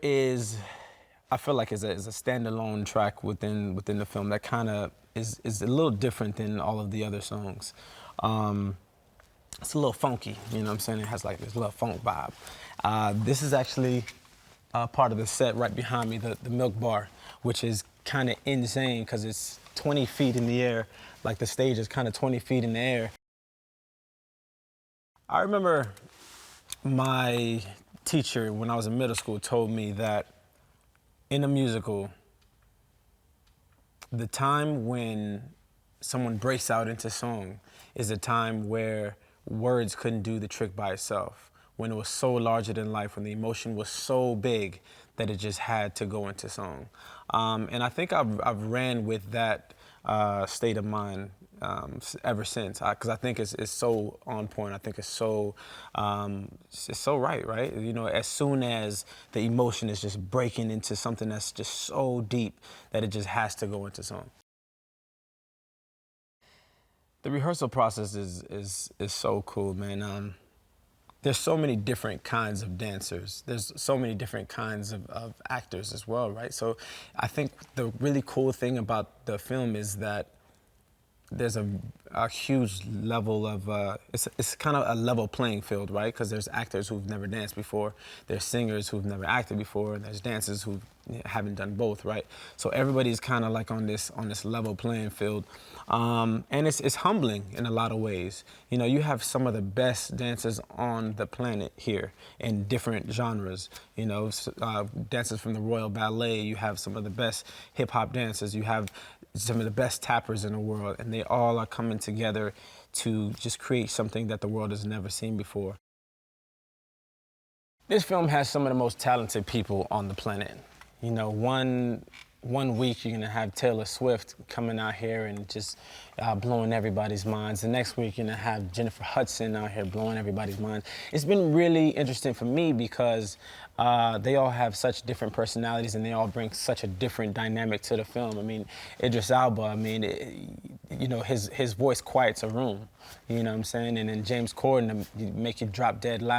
Is, I feel like is a standalone track within the film that kind of is a little different than all of the other songs. It's a little funky, you know what I'm saying? It has like this little funk vibe. This is actually part of the set right behind me, the milk bar, which is kind of insane because it's 20 feet in the air. Like the stage is kind of 20 feet in the air. I remember my teacher when I was in middle school told me that in a musical, the time when someone breaks out into song is a time where words couldn't do the trick by itself, when it was so larger than life, when the emotion was so big that it just had to go into song. And I think I've ran with that state of mind ever since, because I think it's so on point. I think it's so right? You know, as soon as the emotion is just breaking into something that's just so deep that it just has to go into song. The rehearsal process is so cool, man. There's so many different kinds of dancers. There's so many different kinds of actors as well, right? So I think the really cool thing about the film is that there's a huge level of, it's kind of a level playing field, right? Because there's actors who've never danced before, there's singers who've never acted before, and there's dancers who haven't done both, right? So everybody's kind of like on this level playing field. And it's humbling in a lot of ways. You know, you have some of the best dancers on the planet here in different genres. You know, dancers from the Royal Ballet, you have some of the best hip hop dancers, you have some of the best tappers in the world, and they all are coming together to just create something that the world has never seen before. This film has some of the most talented people on the planet. You know, one week you're gonna have Taylor Swift coming out here and just blowing everybody's minds. The next week you're gonna have Jennifer Hudson out here blowing everybody's minds. It's been really interesting for me because they all have such different personalities and they all bring such a different dynamic to the film. I mean, Idris Elba, I mean, you know, his voice quiets a room, you know what I'm saying? And then James Corden, make you drop dead loud.